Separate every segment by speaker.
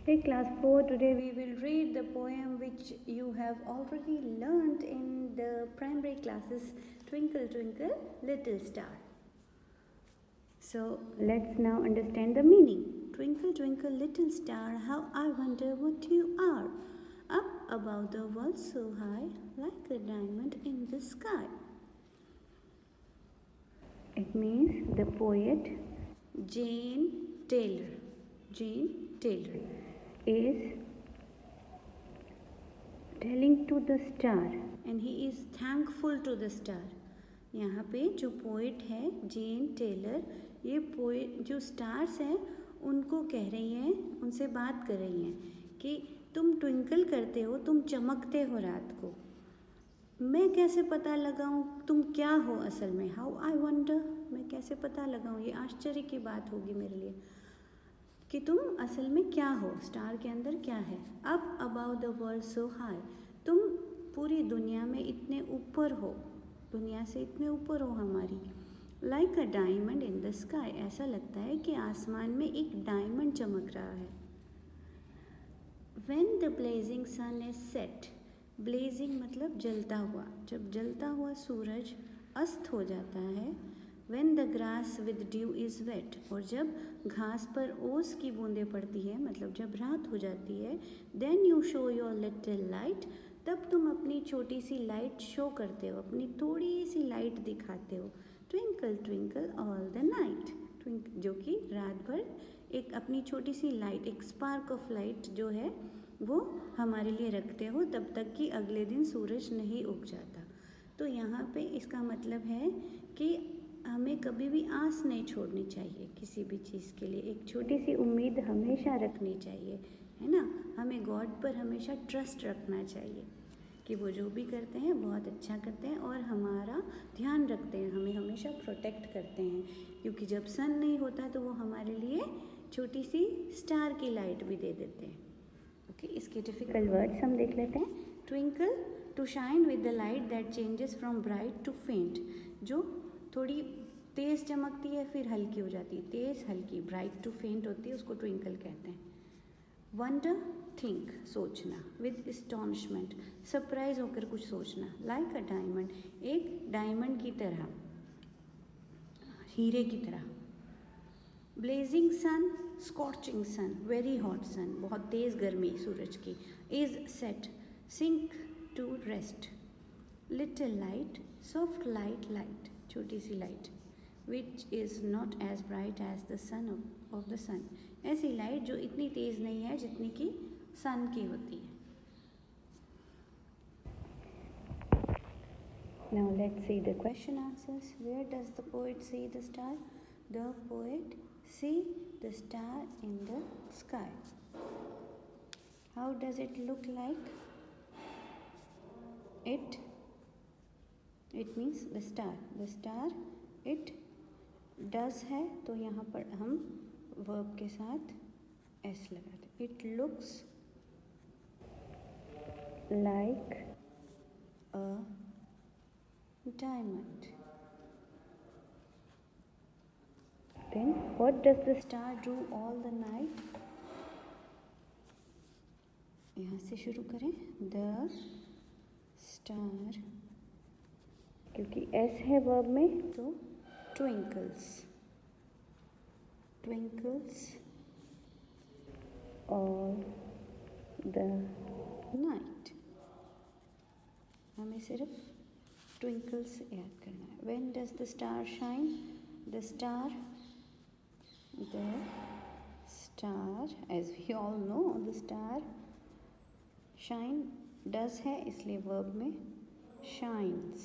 Speaker 1: Hey class 4, today we will read the poem which you have already learnt in the primary classes, Twinkle Twinkle Little Star. So let's now understand the meaning. Twinkle twinkle little star, how I wonder what you are. Up above the world so high, like a diamond in the sky. It means the poet Jane Taylor is telling to the star and he is thankful to the star. यहाँ पे जो poet है जेन Taylor, ये poet जो stars हैं उनको कह रही हैं, उनसे बात कर रही हैं कि तुम ट्विंकल करते हो, तुम चमकते हो रात को, मैं कैसे पता लगाऊं तुम क्या हो असल में. हाउ आई वंडर, मैं कैसे पता लगाऊं, ये आश्चर्य की बात होगी मेरे लिए कि तुम असल में क्या हो, स्टार के अंदर क्या है. Up about the world so high, तुम पूरी दुनिया में इतने ऊपर हो, दुनिया से इतने ऊपर हो हमारी. Like a diamond in the sky, ऐसा लगता है कि आसमान में एक डायमंड चमक रहा है. When the blazing sun is set, blazing मतलब जलता हुआ, जब जलता हुआ सूरज अस्त हो जाता है. When the grass with dew is wet, और जब घास पर ओस की बूंदें पड़ती है, मतलब जब रात हो जाती है. Then you show your little light, तब तुम अपनी छोटी सी लाइट शो करते हो, अपनी थोड़ी सी लाइट दिखाते हो. Twinkle twinkle all the night, जो कि रात भर एक अपनी छोटी सी लाइट, एक स्पार्क ऑफ लाइट जो है वो हमारे लिए रखते हो तब तक कि अगले दिन सूरज नहीं उग जाता. तो यहाँ पे इसका मतलब है कि हमें कभी भी आस नहीं छोड़नी चाहिए किसी भी चीज़ के लिए, एक छोटी सी उम्मीद हमेशा रखनी चाहिए, है ना. हमें गॉड पर हमेशा ट्रस्ट रखना चाहिए कि वो जो भी करते हैं बहुत अच्छा करते हैं और हमारा ध्यान रखते हैं, हमें हमेशा प्रोटेक्ट करते हैं, क्योंकि जब सन नहीं होता तो वो हमारे लिए छोटी सी स्टार की लाइट भी दे देते हैं. ओके, इसके डिफिकल्ट वर्ड्स हम देख लेते हैं. Twinkle, to shine with the light that changes from bright to faint, जो थोड़ी तेज़ चमकती है फिर हल्की हो जाती है, तेज़ हल्की, ब्राइट टू फेंट होती है, उसको ट्विंकल कहते हैं. वंडर, थिंक, सोचना. विद एस्टॉनिशमेंट, सरप्राइज होकर कुछ सोचना. लाइक अ डायमंड, एक डायमंड की तरह, हीरे की तरह. Blazing sun, scorching sun, very hot sun, बहुत तेज़ गर्मी सूरज की. Is set, sink to rest. Little light, soft light, light छोटी सी light. Which is not as bright as the sun of the sun, ऐसी लाइट जो इतनी तेज़ नहीं है जितनी कि सन की होती है. Now let's see the question answers. Where does the poet see the star? The poet see the star in the sky. How does it look like? It means the star. The star, it does है तो यहाँ पर हम verb के साथ s लगाते. It looks like a diamond. Then what does the star do all the night? यहाँ से शुरू करें. The star, क्योंकि s है verb में तो twinkles all the night. हमें सिर्फ twinkles याद करना है. When does the star shine? The star, as we all know, the star shine, does है इसलिए verb में shines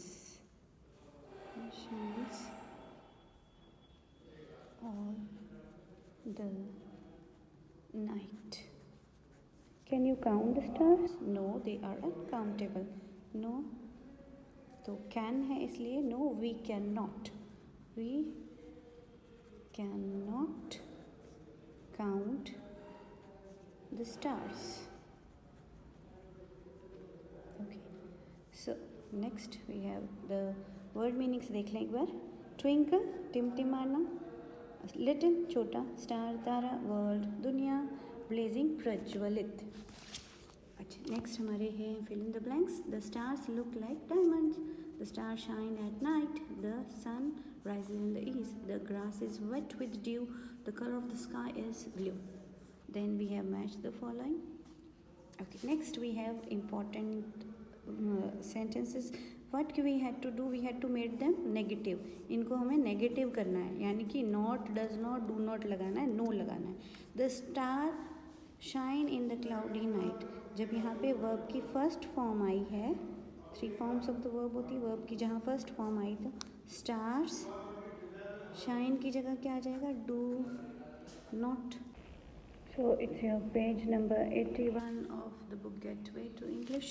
Speaker 1: all the night. Can you count the stars? No, they are uncountable. No, तो can है इसलिए no, we cannot count the stars. Okay, so next we have the word meanings. देख लें एक बार. ट्विंकल, टिमटिमाना. Little छोटा, star तारा, वर्ल्ड दुनिया, ब्लेजिंग प्रज्वलित। अच्छा नेक्स्ट हमारे हैं fill in the blanks. The stars look like diamonds, the star shine at night, the sun rises in the east, the grass is wet with dew, the color of the sky is blue. Then we have matched the following. Okay, next we have important sentences. What we had to do, we had to make them negative. इनको हमें negative करना है, यानी कि not, does not, do not लगाना है, no लगाना है. The star shine in the cloudy night. जब यहाँ पे verb की first form आई है, 3 forms of the verb होती है, verb की जहाँ first form आई तो stars shine की जगह क्या आ जाएगा, do not. So it's your page number 81 of the book Gateway to English,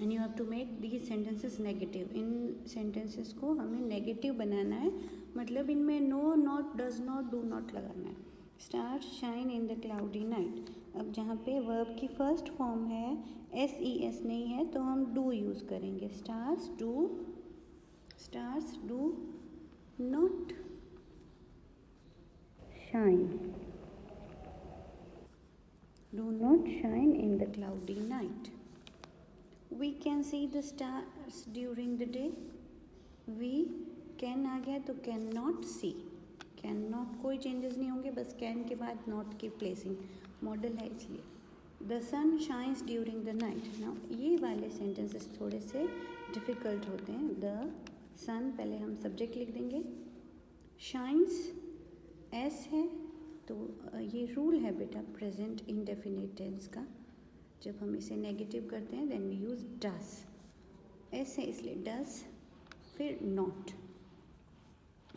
Speaker 1: and you have to make these sentences negative. In sentences को हमें negative बनाना है, मतलब इनमें no, not, does not, do not लगाना है. Stars shine in the cloudy night. अब जहाँ पे verb की first form है, SES नहीं है, तो हम do use करेंगे. Stars do not shine. Do not shine in the cloudy night. We can see the stars during the day. We can आ गया तो cannot see. Cannot कोई changes नहीं होंगे, बस can के बाद not की placing model है इसलिए. The sun shines during the night. Now ये वाले sentences थोड़े से difficult होते हैं. The sun पहले हम subject लिख देंगे. Shines S है तो ये रूल है बेटा प्रेजेंट इंडेफिनिट टेंस का. जब हम इसे नेगेटिव करते हैं then we use does. S है इसलिए डस, फिर नॉट.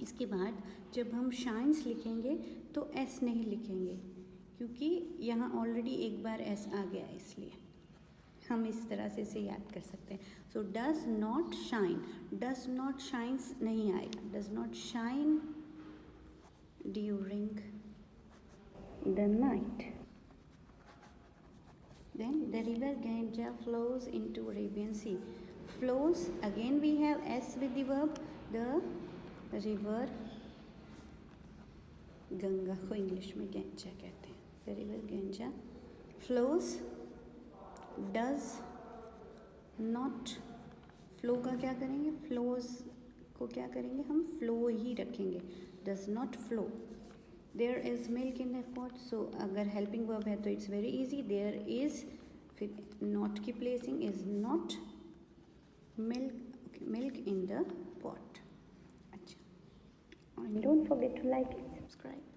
Speaker 1: इसके बाद जब हम शाइन्स लिखेंगे तो एस नहीं लिखेंगे, क्योंकि यहाँ ऑलरेडी एक बार एस आ गया है, इसलिए हम इस तरह से इसे याद कर सकते हैं. So does not shine, does not shines नहीं आएगा. Does not shine during the night. Then the river Ganges flows into Arabian Sea. Flows, again we have S with the verb. The river Ganga को English में गंजा कहते हैं. The river Ganges flows, does not. flow का क्या करेंगे, flows को क्या करेंगे हम, flow ही रखेंगे. does not flow. There is milk in the pot. So अगर helping verb है तो it's very easy. There is, फिर not की placing is not milk. Okay, milk in the pot. अच्छा. And don't forget to like and subscribe.